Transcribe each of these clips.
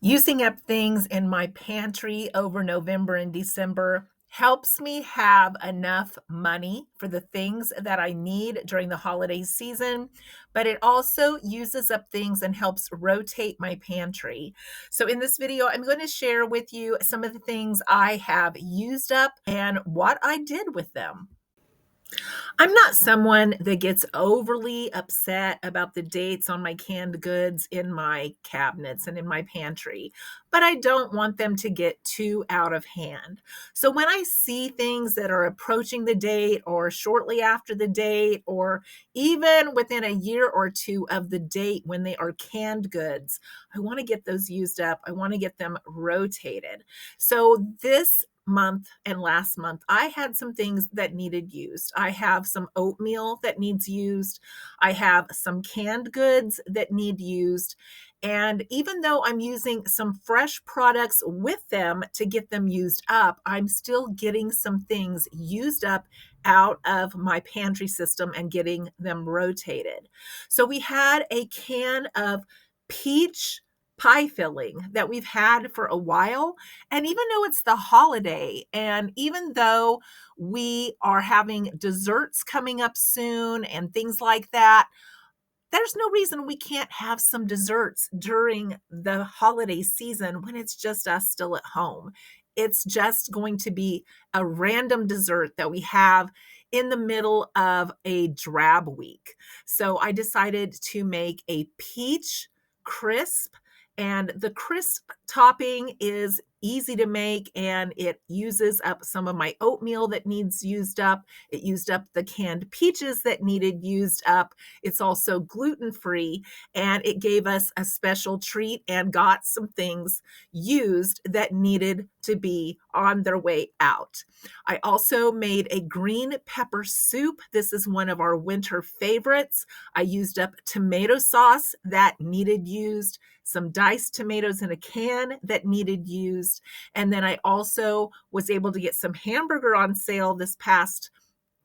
Using up things in my pantry over November and December helps me have enough money for the things that I need during the holiday season, but it also uses up things and helps rotate my pantry. So, in this video, I'm going to share with you some of the things I have used up and what I did with them. I'm not someone that gets overly upset about the dates on my canned goods in my cabinets and in my pantry, but I don't want them to get too out of hand. So when I see things that are approaching the date or shortly after the date or even within a year or two of the date when they are canned goods, I want to get those used up. I want to get them rotated. So this month and last month, I had some things that needed used. I have some oatmeal that needs used. I have some canned goods that need used. And even though I'm using some fresh products with them to get them used up, I'm still getting some things used up out of my pantry system and getting them rotated. So we had a can of peach pie filling that we've had for a while. And even though it's the holiday, and even though we are having desserts coming up soon and things like that, there's no reason we can't have some desserts during the holiday season when it's just us still at home. It's just going to be a random dessert that we have in the middle of a drab week. So I decided to make a peach crisp, and the crisp topping is easy to make and it uses up some of my oatmeal that needs used up. It used up the canned peaches that needed used up. It's also gluten-free, and it gave us a special treat and got some things used that needed to be on their way out. I also made a green pepper soup. This is one of our winter favorites. I used up tomato sauce that needed used, some diced tomatoes in a can that needed used, and then I also was able to get some hamburger on sale this past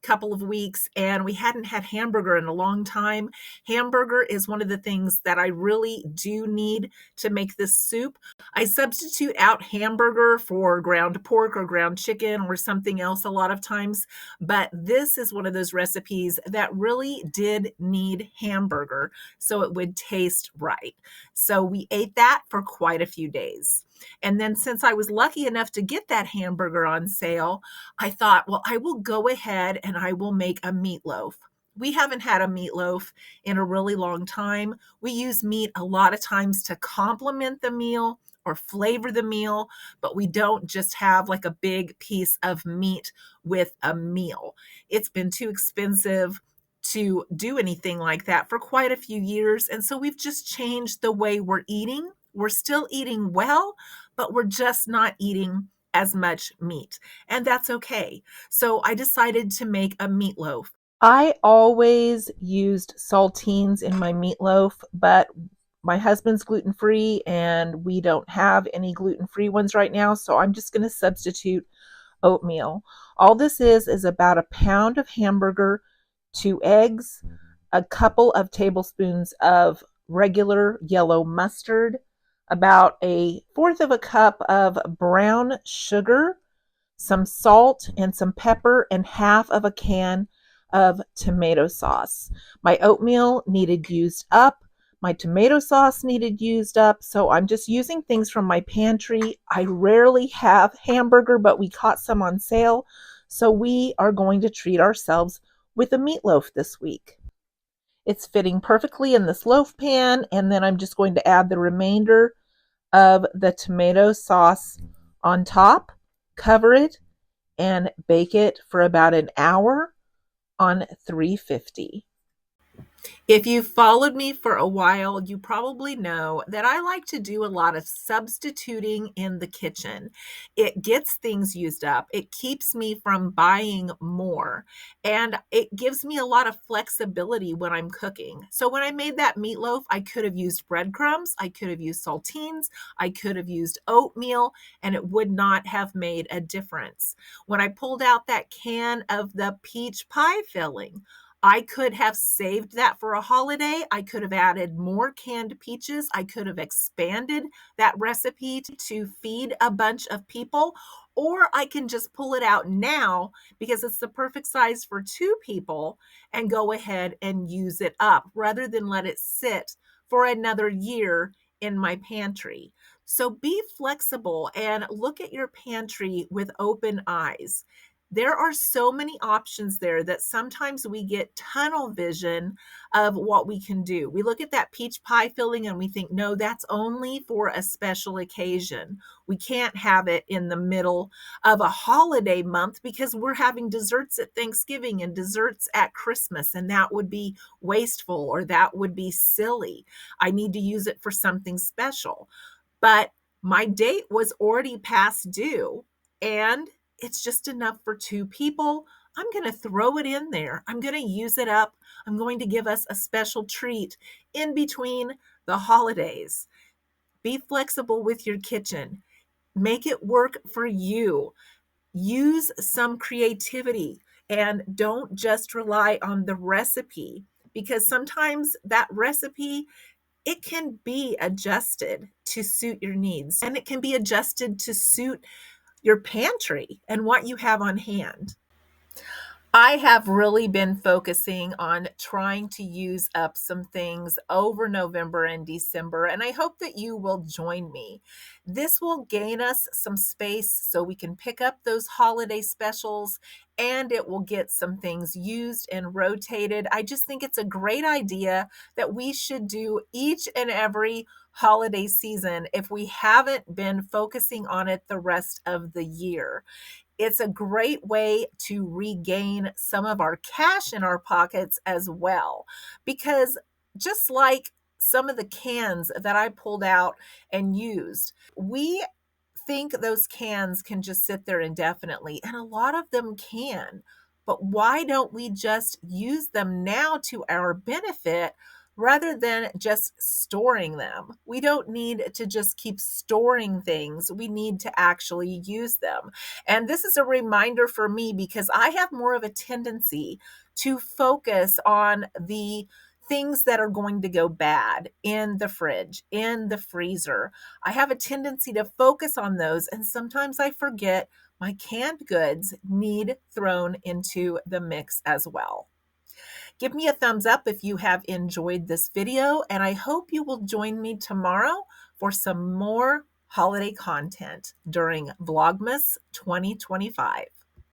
couple of weeks, and we hadn't had hamburger in a long time. Hamburger is one of the things that I really do need to make this soup. I substitute out hamburger for ground pork or ground chicken or something else a lot of times, but this is one of those recipes that really did need hamburger so it would taste right. So we ate that for quite a few days. And then since I was lucky enough to get that hamburger on sale, I thought, well, I will go ahead and I will make a meatloaf. We haven't had a meatloaf in a really long time. We use meat a lot of times to complement the meal or flavor the meal, but we don't just have like a big piece of meat with a meal. It's been too expensive to do anything like that for quite a few years. And so we've just changed the way we're eating. We're still eating well, but we're just not eating as much meat. And that's okay. So I decided to make a meatloaf. I always used saltines in my meatloaf, but my husband's gluten-free and we don't have any gluten-free ones right now, so I'm just going to substitute oatmeal. All this is about a pound of hamburger, 2 eggs, a couple of tablespoons of regular yellow mustard, about a fourth of a cup of brown sugar, some salt and some pepper, and half of a can of tomato sauce. My oatmeal needed used up. My tomato sauce needed used up. So I'm just using things from my pantry. I rarely have hamburger, but we caught some on sale. So we are going to treat ourselves with a meatloaf this week. It's fitting perfectly in this loaf pan, and then I'm just going to add the remainder of the tomato sauce on top, cover it, and bake it for about an hour on 350. If you've followed me for a while, you probably know that I like to do a lot of substituting in the kitchen. It gets things used up. It keeps me from buying more, and it gives me a lot of flexibility when I'm cooking. So when I made that meatloaf, I could have used breadcrumbs, I could have used saltines, I could have used oatmeal, and it would not have made a difference. When I pulled out that can of the peach pie filling, I could have saved that for a holiday. I could have added more canned peaches. I could have expanded that recipe to feed a bunch of people, or I can just pull it out now because it's the perfect size for 2 people and go ahead and use it up rather than let it sit for another year in my pantry. So be flexible and look at your pantry with open eyes. There are so many options there that sometimes we get tunnel vision of what we can do. We look at that peach pie filling and we think, no, that's only for a special occasion. We can't have it in the middle of a holiday month because we're having desserts at Thanksgiving and desserts at Christmas, and that would be wasteful or that would be silly. I need to use it for something special. But my date was already past due and it's just enough for 2 people. I'm going to throw it in there. I'm going to use it up. I'm going to give us a special treat in between the holidays. Be flexible with your kitchen. Make it work for you. Use some creativity and don't just rely on the recipe because sometimes that recipe, it can be adjusted to suit your needs and it can be adjusted to suit your pantry and what you have on hand. I have really been focusing on trying to use up some things over November and December, and I hope that you will join me. This will gain us some space so we can pick up those holiday specials and it will get some things used and rotated. I just think it's a great idea that we should do each and every holiday season if we haven't been focusing on it the rest of the year. It's a great way to regain some of our cash in our pockets as well. Because just like some of the cans that I pulled out and used, we think those cans can just sit there indefinitely, and a lot of them can. But why don't we just use them now to our benefit rather than just storing them? We don't need to just keep storing things. We need to actually use them. And this is a reminder for me because I have more of a tendency to focus on the things that are going to go bad in the fridge, in the freezer. I have a tendency to focus on those, and sometimes I forget my canned goods need thrown into the mix as well. Give me a thumbs up if you have enjoyed this video, and I hope you will join me tomorrow for some more holiday content during Vlogmas 2025.